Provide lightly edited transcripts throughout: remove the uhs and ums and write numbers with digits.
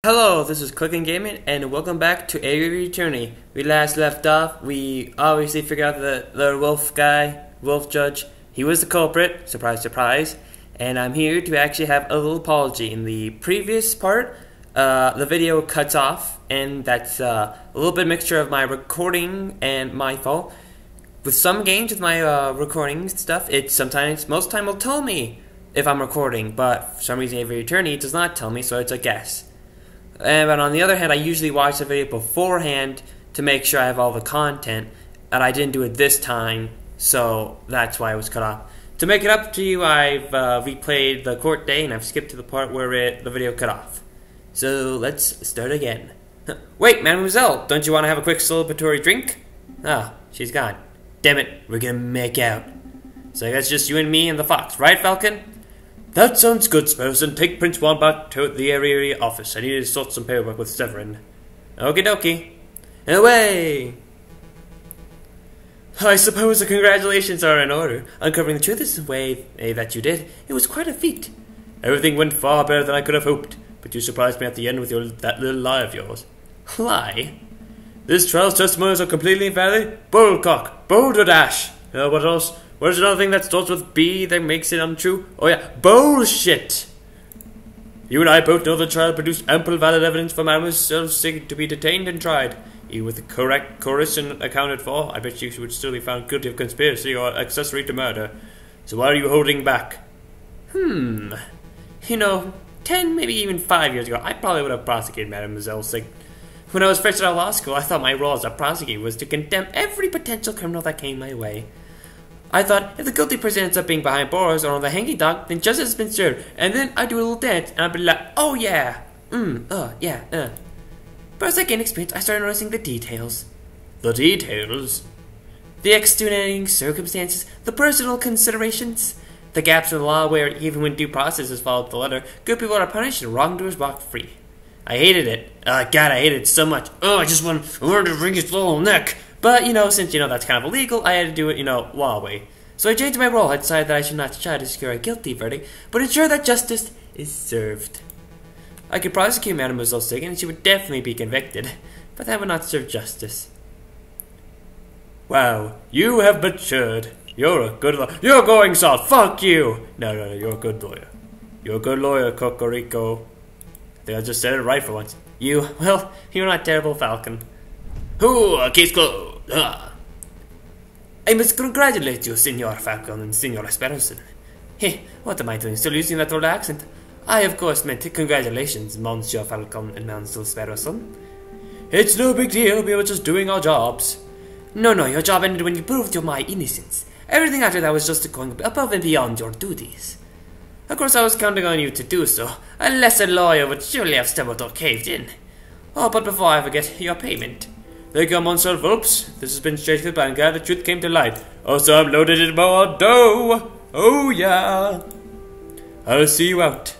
Hello, this is Clicking Gaming, and welcome back to Aviary Journey. We last left off, we obviously figured out that the wolf guy, wolf judge, he was the culprit, surprise surprise, and I'm here to actually have a little apology. In the previous part, the video cuts off, and that's a little bit mixture of my recording and my fault. With some games with my recording stuff, it sometimes, most time will tell me if I'm recording, but for some reason Aviary Journey does not tell me, so it's a guess. But on the other hand, I usually watch the video beforehand to make sure I have all the content, and I didn't do it this time, so that's why it was cut off. To make it up to you, I've replayed the court day, and I've skipped to the part where the video cut off. So let's start again. Wait, Mademoiselle, don't you want to have a quick celebratory drink? Ah, she's gone. Damn it, we're gonna make out. So I guess just you and me and the fox, right, Falcon? That sounds good, Sparrowson. Take Prince Juan back to the Aviary office. I need to sort some paperwork with Severin. Okie dokie. Away! I suppose the congratulations are in order. Uncovering the truth is the way that you did. It was quite a feat. Everything went far better than I could have hoped, but you surprised me at the end with that little lie of yours. Lie? This trial's testimonies are completely invalid? Bullcock! Boulderdash! What else? Where's another thing that starts with B that makes it untrue? Oh yeah, bullshit! You and I both know the trial produced ample valid evidence for Mademoiselle Sig to be detained and tried. Even with the correct coercion accounted for, I bet you would still be found guilty of conspiracy or accessory to murder. So why are you holding back? You know, 10, maybe even 5 years ago, I probably would have prosecuted Mademoiselle Sig. When I was fresh out of law school, I thought my role as a prosecutor was to condemn every potential criminal that came my way. I thought, if the guilty person ends up being behind bars or on the hanging dog, then justice has been served. And then I'd do a little dance, and I'd be like, oh yeah, yeah. But as I gained experience, I started noticing the details. The details? The extenuating circumstances, the personal considerations, the gaps in the law where, even when due process is followed to the letter, good people are punished and wrongdoers walk free. I hated it. God, I hated it so much. I just wanted to wring his little neck. But, since, that's kind of illegal, I had to do it, law way. So I changed my role. I decided that I should not try to secure a guilty verdict, but ensure that justice is served. I could prosecute Mademoiselle Sig, and she would definitely be convicted, but that would not serve justice. Wow, you have matured. You're a good lawyer. You're going soft. Fuck you. No, you're a good lawyer. You're a good lawyer, Cocorico. I think I just said it right for once. You're not terrible, Falcon. Case closed. I must congratulate you, Signor Falcon and Signor Sparrowson. Hey, what am I doing? Still using that old accent? I, of course, meant congratulations, Monsieur Falcon and Monsieur Sparrowson. It's no big deal. We were just doing our jobs. No, your job ended when you proved my innocence. Everything after that was just going above and beyond your duties. Of course, I was counting on you to do so. A lesser lawyer would surely have stumbled or caved in. Oh, but before I forget, your payment. Thank you, Monsieur Volps. This has been straight to the bank. The truth came to light. Also, I'm loaded in more dough. Oh, yeah. I'll see you out.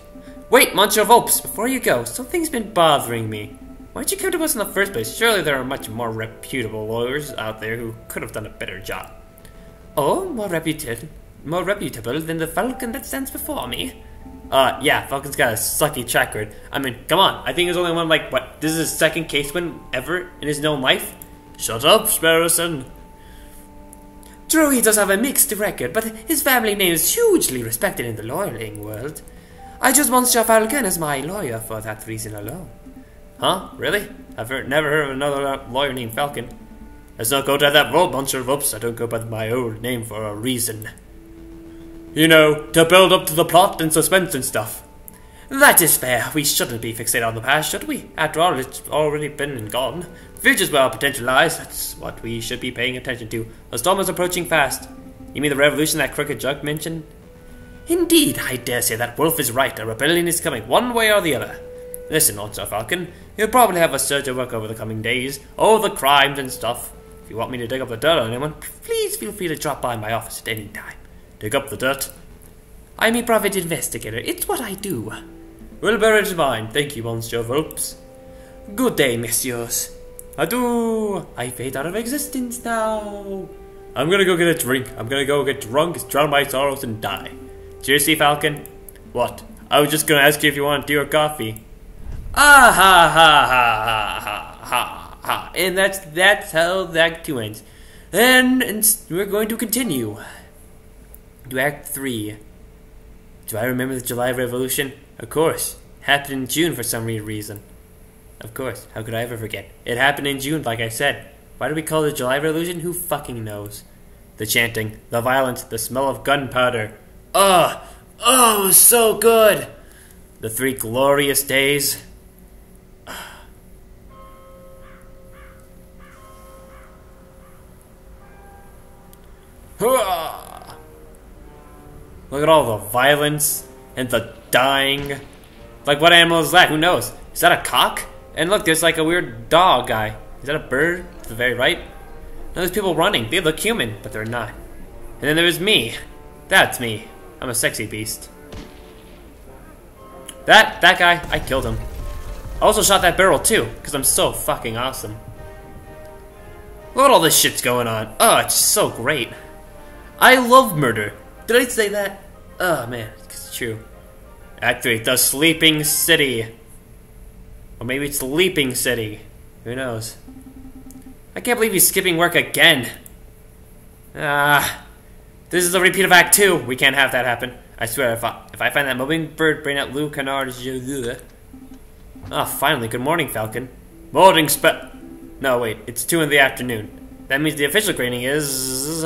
Wait, Monsieur Volps, before you go, something's been bothering me. Why'd you come to us in the first place? Surely there are much more reputable lawyers out there who could have done a better job. Oh, more reputable than the Falcon that stands before me? Yeah, Falcon's got a sucky track record. I mean, come on. I think there's only one, this is his second case win ever in his known life? Shut up, Sparrowson. True, he does have a mixed record, but his family name is hugely respected in the lawyering world. I chose Monsieur Falcon as my lawyer for that reason alone. Huh? Really? I've never heard of another lawyer named Falcon. Let's not go down that road, Monsieur Whoops. I don't go by my old name for a reason. To build up to the plot and suspense and stuff. That is fair. We shouldn't be fixated on the past, should we? After all, it's already been and gone. The future's where our potential lies. That's what we should be paying attention to. The storm is approaching fast. You mean the revolution that crooked jug mentioned? Indeed, I dare say that Wolf is right. A rebellion is coming, one way or the other. Listen, Monsieur Falcon, you'll probably have a surge of work over the coming days. All the crimes and stuff. If you want me to dig up the dirt on anyone, please feel free to drop by my office at any time. Dig up the dirt? I'm a private investigator. It's what I do. Well, bear it in mind. Thank you, Monsieur Volps. Good day, messieurs. Adieu. I fade out of existence now. I'm gonna go get a drink. I'm gonna go get drunk, drown my sorrows, and die. Cheers, Falcon. What? I was just gonna ask you if you want tea or coffee. Ah ha ha ha ha ha ha ha. And that's how Act 2 ends. And we're going to continue to Act 3. Do I remember the July Revolution? Of course. Happened in June for some weird reason. Of course. How could I ever forget? It happened in June, like I said. Why do we call it the July Revolution? Who fucking knows? The chanting, the violence, the smell of gunpowder. Oh, so good. The 3 glorious days. Look at all the violence and the dying. Like, what animal is that? Who knows? Is that a cock? And look, there's like a weird dog guy. Is that a bird to the very right? No, there's people running. They look human, but they're not. And then there's me. That's me. I'm a sexy beast. That guy, I killed him. I also shot that barrel too, because I'm so fucking awesome. Look at all this shit's going on. Oh, it's so great. I love murder. Did I say that? Oh man, it's true. Act 3, the Sleeping City. Or maybe it's Leaping City. Who knows? I can't believe he's skipping work again. This is a repeat of Act 2. We can't have that happen. I swear, if I find that moving bird brain at Lou Canard. Ah, finally. Good morning, Falcon. Morning, No, wait. It's 2 in the afternoon. That means the official grading is...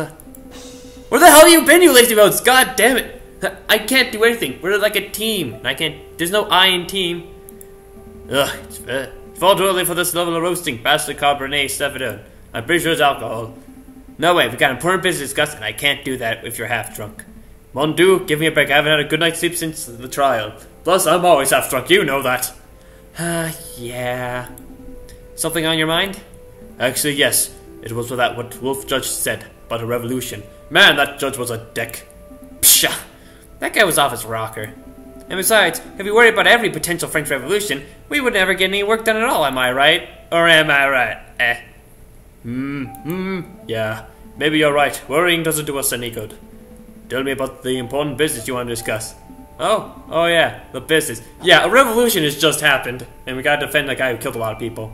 Where the hell have you been, you lazy bones? God damn it. I can't do anything. We're like a team. And I can't... There's no I in team. Ugh, it's far too early for this level of roasting. Pass the Cabernet Sauvignon. I'm pretty sure it's alcohol. No way, we got important business to discuss, and I can't do that if you're half drunk. Mon Dieu, give me a break. I haven't had a good night's sleep since the trial. Plus, I'm always half drunk. You know that. Yeah. Something on your mind? Actually, yes. It was that what Wolf Judge said about a revolution. Man, that judge was a dick. Psha. That guy was off his rocker. And besides, if we worried about every potential French Revolution, we would never get any work done at all, am I right? Or am I right? Yeah. Maybe you're right. Worrying doesn't do us any good. Tell me about the important business you want to discuss. Oh yeah, the business. Yeah, a revolution has just happened, and we gotta defend the guy who killed a lot of people.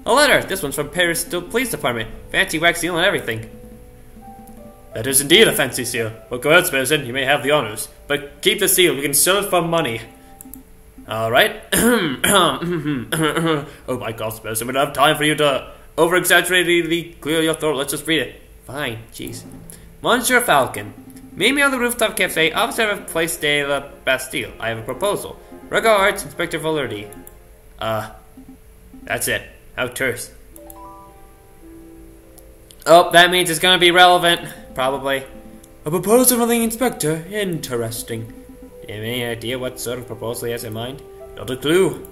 A letter! This one's from Paris Police Department. Fancy wax seal and everything. That is indeed a fancy seal. Well, go ahead, citizen. You may have the honors. But keep the seal. We can sell it for money. Alright. Oh my god, citizen. We don't have time for you to over-exaggeratedly clear your throat. Let's just read it. Fine. Jeez. Monsieur Falcon. Meet me on the rooftop cafe opposite of Place de la Bastille. I have a proposal. Regards, Inspector Valerdi. That's it. How terse. Oh, that means it's gonna be relevant. Probably. A proposal from the inspector. Interesting. Do you have any idea what sort of proposal he has in mind? Not a clue.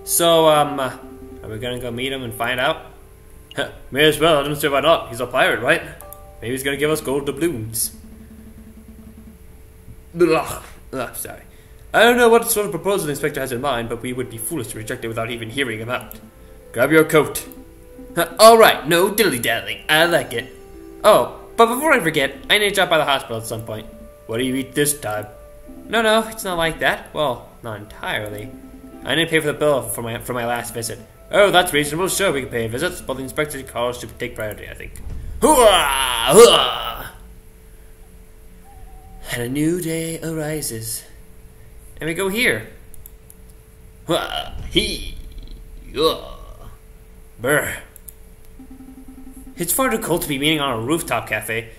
So, are we gonna go meet him and find out? May as well, I don't see why not. He's a pirate, right? Maybe he's gonna give us gold doubloons. Sorry. I don't know what sort of proposal the inspector has in mind, but we would be foolish to reject it without even hearing him out. Grab your coat. Alright, no dilly-dallying. I like it. Oh, but before I forget, I need to drop by the hospital at some point. What do you eat this time? No, it's not like that. Well, not entirely. I didn't pay for the bill for my last visit. Oh, that's reasonable. Sure, we can pay visits, but the inspector's calls should take priority, I think. Hooah! Hooah! And a new day arises. And we go here. Hooah! Hee! Brr. It's far too cold to be meeting on a rooftop cafe.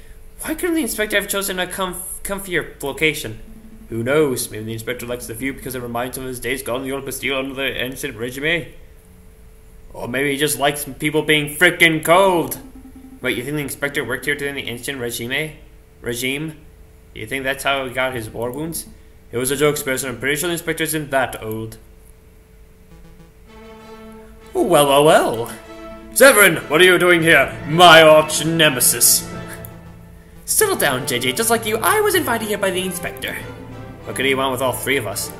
Why couldn't the inspector have chosen a comfier location? Who knows? Maybe the inspector likes the view because it reminds him of his days gone in the old Bastille under the ancient regime. Or maybe he just likes people being frickin' cold. Wait, you think the inspector worked here during the ancient regime? Do you think that's how he got his war wounds? It was a joke, Spencer. I'm pretty sure the inspector isn't that old. Well. Severin, what are you doing here? My arch nemesis. Settle down, JJ. Just like you, I was invited here by the inspector. What could he want with all three of us?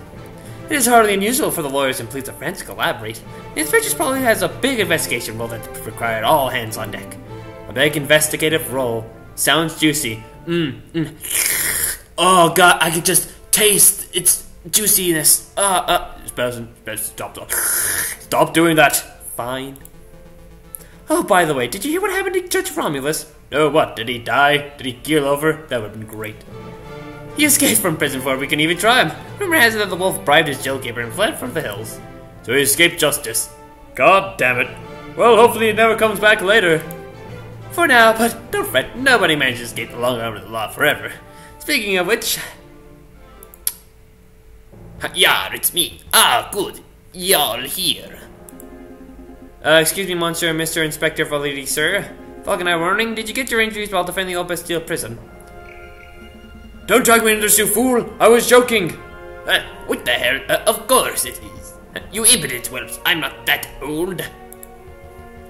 It is hardly unusual for the lawyers and police of France to collaborate. The inspector probably has a big investigation role that required all hands on deck. A big investigative role. Sounds juicy. Oh god, I can just taste. juiciness. Stop doing that. Fine. Oh, by the way, did you hear what happened to Judge Romulus? Oh, what? Did he die? Did he keel over? That would have been great. He escaped from prison before we can even try him. Rumor has it that the wolf bribed his jailkeeper and fled from the hills. So he escaped justice. God damn it. Well, hopefully it never comes back later. For now, but don't fret, nobody manages to escape the long arm of the law forever. Speaking of which... Yeah, it's me. Ah, good. Y'all here. Excuse me, Monsieur, Mr. Inspector Validi, sir. Falk and I were wondering, did you get your injuries while defending Old Bastille prison? Don't drag me into this, you fool! I was joking! What the hell? Of course it is. You impotent whelps, I'm not that old.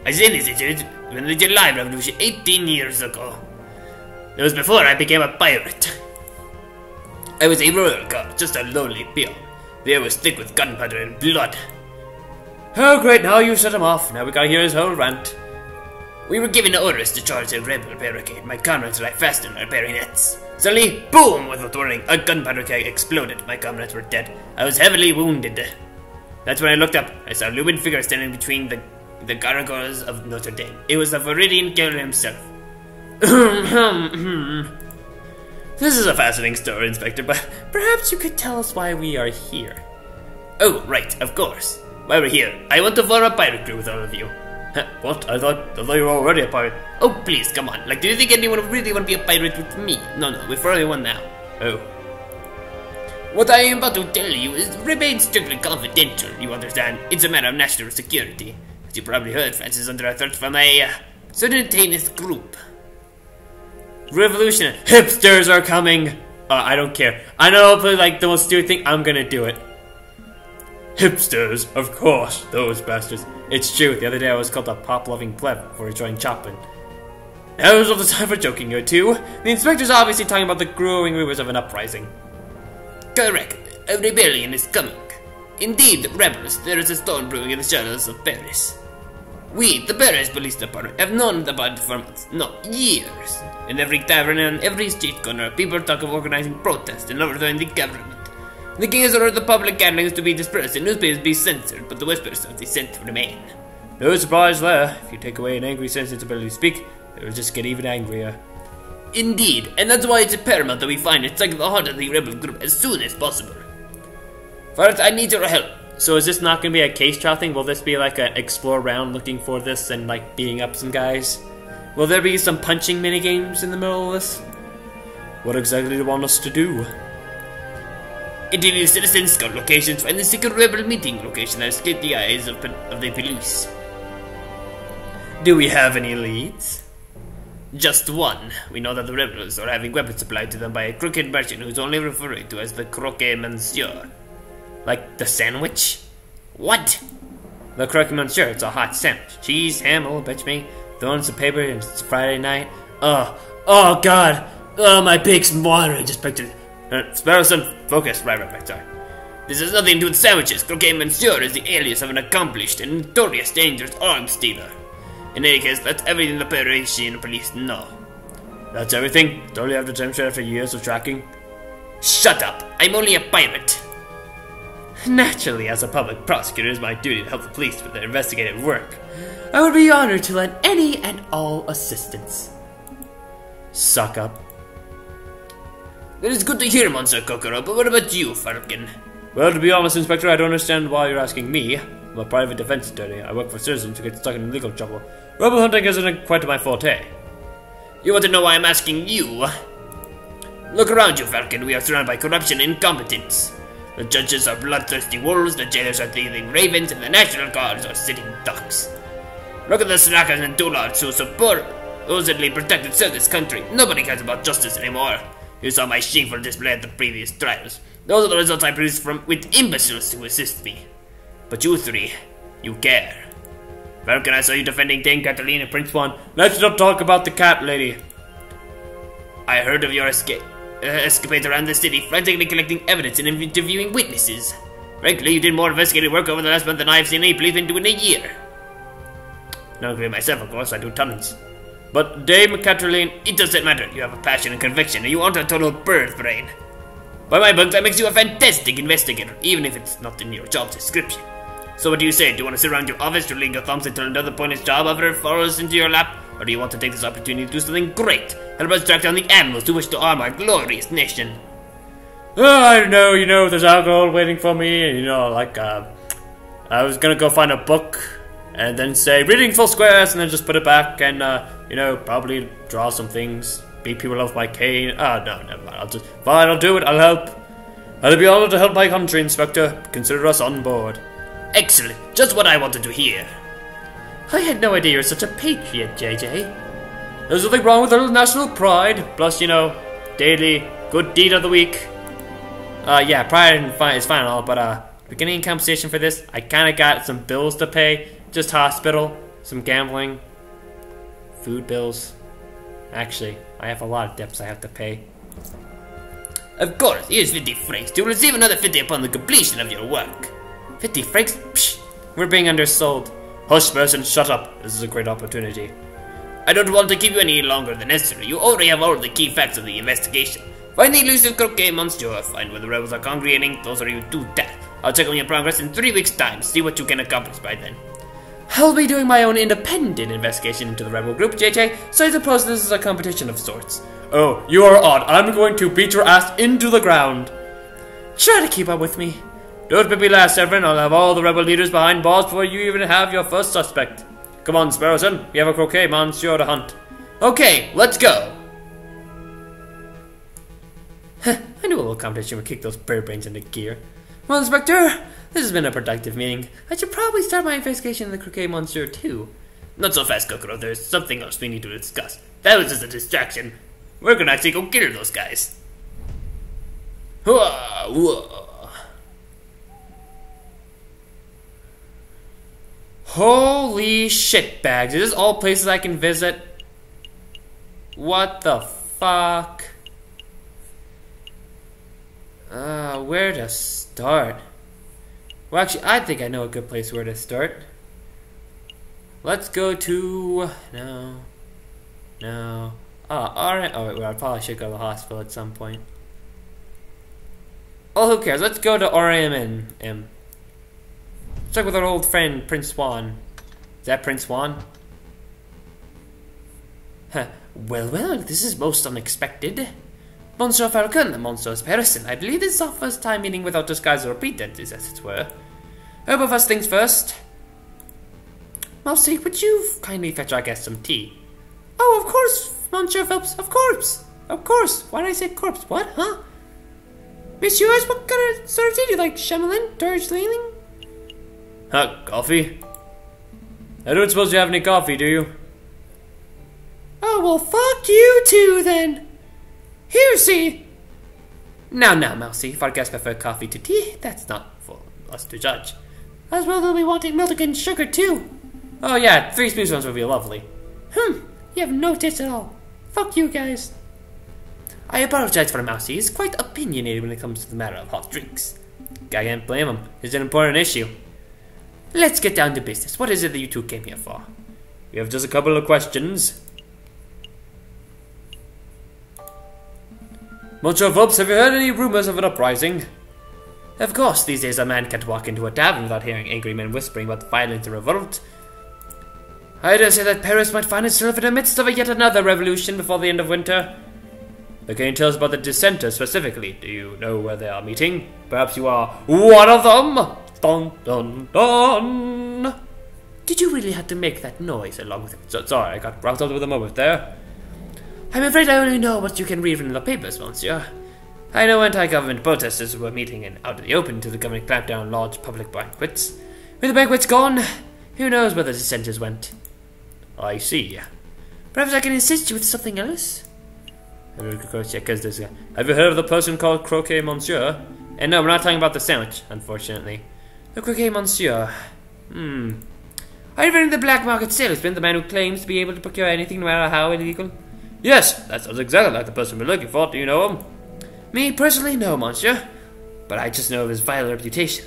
I enlisted when the July Revolution 18 years ago. It was before I became a pirate. I was a royal guard, just a lowly peon. The air was thick with gunpowder and blood. Oh great, now you set him off. Now we gotta hear his whole rant. We were given orders to charge a rebel barricade. My comrades lay fast in our bayonets. Suddenly, boom! Without warning, a gunpowder keg exploded. My comrades were dead. I was heavily wounded. That's when I looked up. I saw a luminous figure standing between the gargoyles of Notre Dame. It was the Viridian killer himself. This is a fascinating story, Inspector, but perhaps you could tell us why we are here. Oh, right, of course. Why we're here. I want to form a pirate crew with all of you. What? I thought you were already a pirate. Oh, please, come on. Like, do you think anyone would really want to be a pirate with me? No, we're only one now. Oh. What I am about to tell you is remain strictly confidential, you understand? It's a matter of national security. As you probably heard, France is under a threat from a certain heinous group. Revolution. Hipsters are coming! I don't care. I know I'll play like the most stupid thing. I'm gonna do it. Hipsters, of course, those bastards. It's true, the other day I was called a pop-loving pleb for enjoying Chaplin. Now is all the time for joking here too. The inspector's obviously talking about the growing rumors of an uprising. Correct. A rebellion is coming. Indeed, rebels, there is a storm brewing in the shadows of Paris. We, the Paris Police Department, have known about it for months, no, years. In every tavern and every street corner, people talk of organizing protests and overthrowing the government. The king has ordered the public gatherings to be dispersed and newspapers be censored, but the whispers of dissent remain. No surprise there. If you take away an angry citizen's ability to speak, they will just get even angrier. Indeed, and that's why it's paramount that we find it stuck the heart of the rebel group as soon as possible. First, I need your help. So is this not going to be a case trial thing? Will this be like an explore round looking for this and like beating up some guys? Will there be some punching minigames in the middle of this? What exactly do you want us to do? Interview citizens, scout locations, find the secret rebel meeting location that escaped the eyes of the police. Do we have any leads? Just one. We know that the rebels are having weapons supplied to them by a crooked merchant who's only referred to as the Croquet Monsieur. Like the sandwich? What? The Croquet Monsieur, it's a hot sandwich. Cheese, ham, oh, bitch me. Throwing some paper, and it's Friday night. Oh god. Oh, my pig's water. I just pictured it. Sparrowson, focus. Right, sorry. This has nothing to do with sandwiches. Croquet Monsieur is the alias of an accomplished and notorious dangerous arms dealer. In any case, that's everything the Parisian police know. That's everything? Don't you have the temperature after years of tracking? Shut up! I'm only a pirate! Naturally, as a public prosecutor, it is my duty to help the police with their investigative work. I would be honored to lend any and all assistance. Suck up. That is good to hear, Monsieur Kokoro, but what about you, Falcon? Well, to be honest, Inspector, I don't understand why you're asking me. I'm a private defense attorney. I work for citizens who get stuck in legal trouble. Rebel hunting isn't quite my forte. You want to know why I'm asking you? Look around you, Falcon. We are surrounded by corruption and incompetence. The judges are bloodthirsty wolves, the jailers are thieving ravens, and the National Guards are sitting ducks. Look at the slackers and dullards who supposedly protect and serve this country. Nobody cares about justice anymore. You saw my shameful display at the previous trials. Those are the results I produced with imbeciles who assist me. But you three, you care. Falcon, I saw you defending Dame Catalina, Prince Juan. Let's not talk about the cat lady. I heard of your escapade around the city, frantically collecting evidence and interviewing witnesses. Frankly, you did more investigative work over the last month than I've seen any policeman do in a year. Not including myself, of course, I do tons. But Dame Catalina, it doesn't matter. You have a passion and conviction, and you aren't a total bird brain. By my book, that makes you a fantastic investigator, even if it's not in your job description. So what do you say? Do you want to sit around your office twiddling your thumbs until another pointless job offer falls into your lap? Or do you want to take this opportunity to do something great? Help us track down the animals who wish to harm our glorious nation. I don't know, there's alcohol waiting for me, and I was gonna go find a book, and then say, reading full squares, and then just put it back, and, probably draw some things, beat people off my cane. No, never mind, fine, I'll do it, I'll help. I'll be honored to help my country, Inspector. Consider us on board. Excellent, just what I wanted to hear. I had no idea you were such a patriot, JJ. There's nothing wrong with a little national pride, plus, daily good deed of the week. Yeah, pride is fine and all, but, beginning compensation for this, I kinda got some bills to pay. Just hospital, some gambling, food bills. Actually, I have a lot of debts I have to pay. Of course, here's 50 francs. To receive another 50 upon the completion of your work. 50 francs? Psh, we're being undersold. Hush, person, shut up. This is a great opportunity. I don't want to keep you any longer than necessary. You already have all the key facts of the investigation. Find the elusive croquet monsieur. Find where the rebels are congregating. Those are you do that. I'll check on your progress in 3 weeks' time. See what you can accomplish by then. I'll be doing my own independent investigation into the rebel group, JJ, so I suppose this is a competition of sorts. Oh, you are odd. I'm going to beat your ass into the ground. Try to keep up with me. Don't make me last, Severin. I'll have all the rebel leaders behind bars before you even have your first suspect. Come on, Sparrowson. We have a croquet monsieur to hunt. Okay, let's go. I knew a little competition would kick those bird brains into gear. Well, Inspector, this has been a productive meeting. I should probably start my investigation of the croquet monsieur too. Not so fast, Kokoro. There's something else we need to discuss. That was just a distraction. We're gonna actually go kill those guys. Holy shit bags. Is this all places I can visit? What the fuck? Where to start? Well, actually, I think I know a good place where to start. Let's go to... No. Alright. Oh, wait, well, I probably should go to the hospital at some point. Oh, who cares? Let's go to RMN. Let's talk with our old friend, Prince Swan. Is that Prince Swan? Huh. Well, this is most unexpected. Monsieur Falcon, Monsieur's person. I believe this is our first time meeting without disguise or pretenses, as it were. But first things first. Mousy, would you kindly fetch our guest some tea? Oh, of course, Monsieur Phelps, of course. Of course. Why did I say corpse? What, huh? Messieurs, what kind of sort of tea do you like? Chemelin? Darjeeling? Huh, coffee? I don't suppose you have any coffee, do you? Oh, well, fuck you too, then. Here, see. Now, Mousy, if our guests prefer coffee to tea, that's not for us to judge. As well, they'll be wanting milk and sugar, too. Oh, yeah, 3 spoons would be lovely. You have no taste at all. Fuck you guys. I apologize for Mousy. He's quite opinionated when it comes to the matter of hot drinks. I can't blame him. It's an important issue. Let's get down to business. What is it that you two came here for? We have just a couple of questions. Monsieur Phelps, have you heard any rumors of an uprising? Of course, these days a man can't walk into a tavern without hearing angry men whispering about violence and revolt. I dare say that Paris might find itself in the midst of yet another revolution before the end of winter. But can you tell us about the dissenters specifically? Do you know where they are meeting? Perhaps you are one of them? Dun dun dun! Did you really have to make that noise along with it? Sorry, I got rattled with a moment there. I'm afraid I only know what you can read from the papers, monsieur. I know anti-government protesters were meeting out in the open to the government clampdown on large public banquets. With the banquets gone, who knows where the dissenters went? I see. Perhaps I can assist you with something else? Have you heard of the person called Croquet Monsieur? And no, we're not talking about the sandwich, unfortunately. The Croquet Monsieur. Are you running the black market salesman, the man who claims to be able to procure anything no matter how illegal? Yes, that sounds exactly like the person we're looking for. Do you know him? Me, personally, no, monsieur. But I just know of his vile reputation.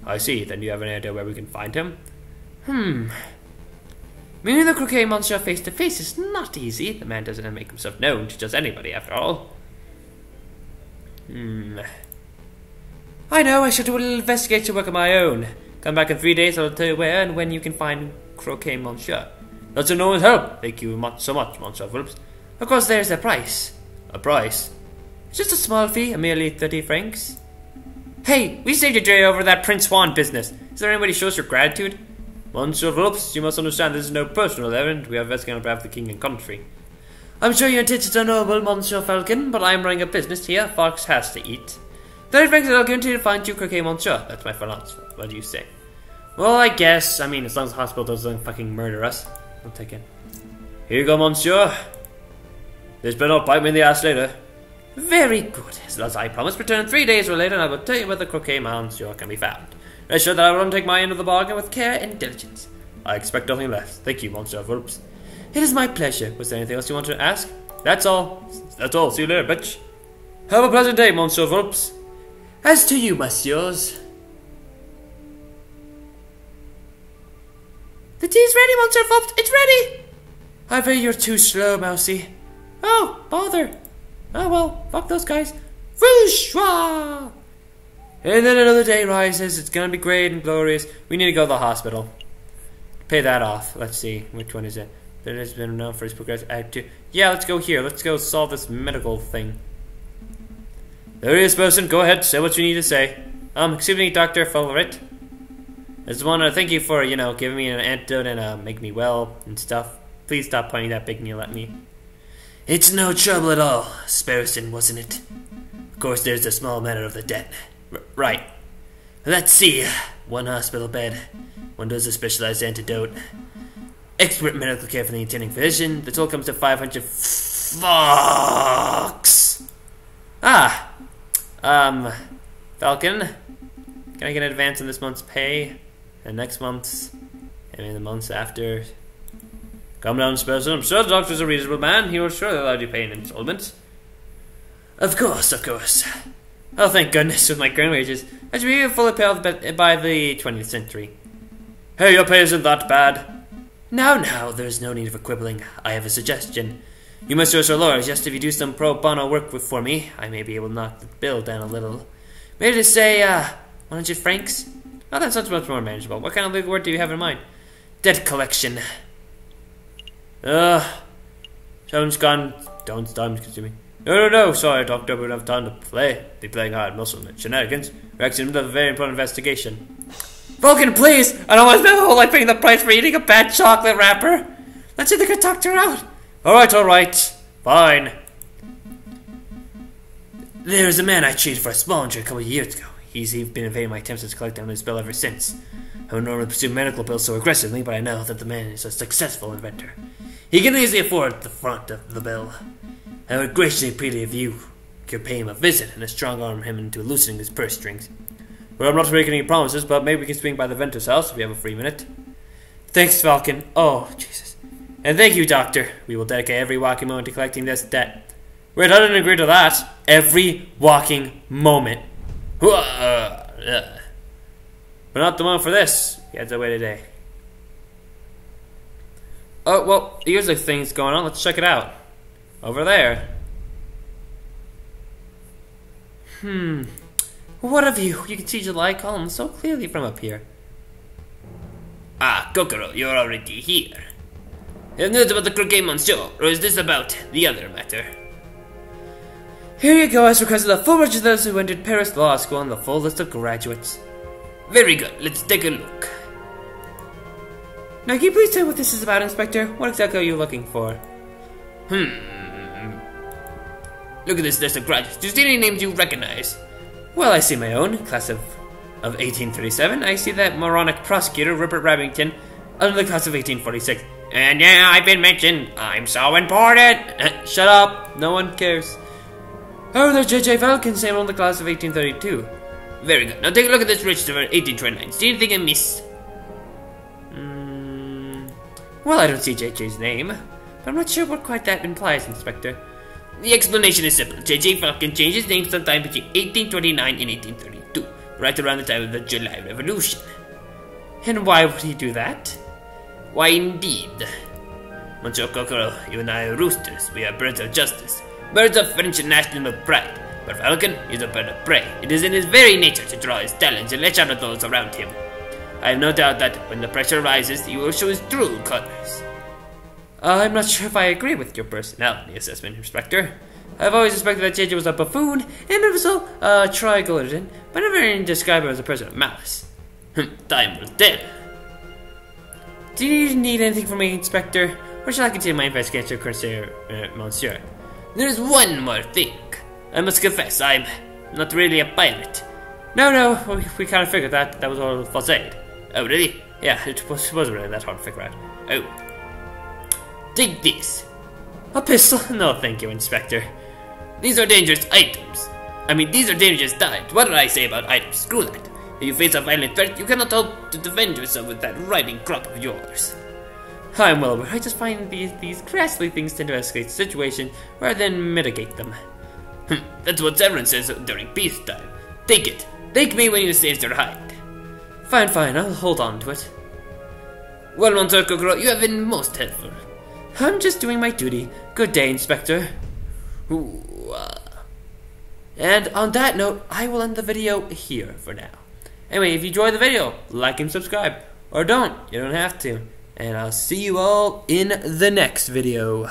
I see. Then do you have any idea where we can find him? Meeting the Croquet Monsieur face to face is not easy. The man doesn't make himself known to just anybody, after all. I know, I should do a little investigation work of my own. Come back in 3 days, I'll tell you where and when you can find Croquet Monsieur. That's no one's help. Thank you so much, Monsieur Phillips. Of course, there's a price. A price? It's just a small fee, merely 30 francs. Hey, we saved your day over that Prince Juan business. Is there anybody who shows your gratitude? Monsieur Phillips, you must understand this is no personal errand. We are investigating on behalf of the king and country. I'm sure your intentions are noble, Monsieur Falcon, but I'm running a business here. Fox has to eat. 30 francs and I'll guarantee to find you Croquet Monsieur. That's my philosophy. What do you say? Well, I guess. I mean, as long as the hospital doesn't fucking murder us. I'll take it. Here you go, Monsieur. This better not bite me in the ass later. Very good. As I promised, return 3 days or later and I will tell you where the Croquet Monsieur can be found. Rest assured that I will undertake my end of the bargain with care and diligence. I expect nothing less. Thank you, Monsieur Phillips. It is my pleasure. Was there anything else you want to ask? That's all. That's all. See you later, bitch. Have a pleasant day, Monsieur Phillips. As to you, messieurs. The tea's ready, Monsieur Phillips. It's ready. I fear you're too slow, Mousy. Oh, bother. Oh well, fuck those guys. Bourgeois! And then another day rises. It's gonna be great and glorious. We need to go to the hospital. Pay that off. Let's see. Which one is it? That has been known for his progress. Act 2. Yeah, let's go here. Let's go solve this medical thing. There he is, person. Go ahead. Say what you need to say. Excuse me, Dr. Fullerite. I just want to thank you for, giving me an antidote and make me well and stuff. Please stop pointing that big needle at me. It's no trouble at all, Sparrowson, wasn't it? Of course, there's the small matter of the debt. Right. Let's see. One hospital bed. One dose of specialized antidote. Expert medical care from the attending physician. The total comes to 500 fucks. Falcon. Can I get an advance on this month's pay? And next month's? And the months after? Calm down, Sparrowson. I'm sure the doctor's a reasonable man. He will surely allow you to pay in installments. Of course, of course. Oh, thank goodness, with my current wages, I should be fully paid by the 20th century. Hey, your pay isn't that bad. Now, there's no need for quibbling. I have a suggestion. You must show lawyers, just if you do some pro bono work for me, I may be able to knock the bill down a little. Maybe to say, 100 francs? Oh, that sounds much more manageable. What kind of legal work do you have in mind? Debt collection. Sounds gone. Don't stop consuming. No, sorry, Doctor, we don't have time to play. Be playing hard muscle shenanigans. We're actually in the middle of a very important investigation. Vulcan, please! I don't want to spend the whole life paying the price for eating a bad chocolate wrapper. Let's see if they can talk her out. Alright. Fine. There's a man I treated for a small injury a couple of years ago. He's been evading my attempts to collect on his bill ever since. I don't normally pursue medical bills so aggressively, but I know that the man is a successful inventor. He can easily afford the front of the bill. I would graciously plead if you could pay him a visit and strong-arm him into loosening his purse strings. Well, I'm not making any promises, but maybe we can swing by the Ventus house if you have a free minute. Thanks, Falcon. Oh, Jesus. And thank you, Doctor. We will dedicate every walking moment to collecting this debt. Wait, I didn't agree to that. Every walking moment. But not the moment for this. He has to wait a day. Oh, well, here's the things going on. Let's check it out. Over there. What of you? You can see July column so clearly from up here. Ah, Kokoro, you're already here. Have news about the Croquet Monsieur, or is this about the other matter? Here you go, as requested, the full register of those who entered Paris Law School and the full list of graduates. Very good, let's take a look. Now, can you please tell me what this is about, Inspector? What exactly are you looking for? Look at this list of graduates. Do you see any names you recognize? Well, I see my own, class of 1837. I see that moronic prosecutor, Rupert Remington, under the class of 1846. And yeah, I've been mentioned. I'm so important. Shut up. No one cares. Oh, there's J.J. Falcon, same on the class of 1832. Very good. Now take a look at this register for 1829. See anything amiss? Well, I don't see J.J.'s name, but I'm not sure what quite that implies, Inspector. The explanation is simple. J.J. Falcon changed his name sometime between 1829 and 1832, right around the time of the July Revolution. And why would he do that? Why, indeed. Monsieur Kokoro, you and I are roosters. We are birds of justice. Birds of French national pride. But Falcon is a bird of prey. It is in his very nature to draw his talents and let out at those around him. I have no doubt that when the pressure rises, he will show his true colors. I'm not sure if I agree with your personality assessment, Inspector. I've always suspected that JJ was a buffoon and also a troglodyte, but never described him as a person of malice. Time will tell. Do you need anything from me, Inspector? Or shall I continue my investigation, Monsieur? There is one more thing. I must confess, I'm not really a pirate. No, we kind of figured that. That was all false aid. Oh, really? Yeah, it wasn't really that hard to figure out. Oh. Take this. A pistol? No, thank you, Inspector. These are dangerous items. These are dangerous types. What did I say about items? Screw that. If you face a violent threat, you cannot hope to defend yourself with that riding crop of yours. I'm well aware. I just find these ghastly things tend to escalate the situation rather than mitigate them. That's what everyone says during peacetime. Take it. Thank me when you save their hide. Fine. I'll hold on to it. Well, Monsieur Kokoro, you have been most helpful. I'm just doing my duty. Good day, Inspector. And on that note, I will end the video here for now. Anyway, if you enjoyed the video, like and subscribe. Or don't. You don't have to. And I'll see you all in the next video.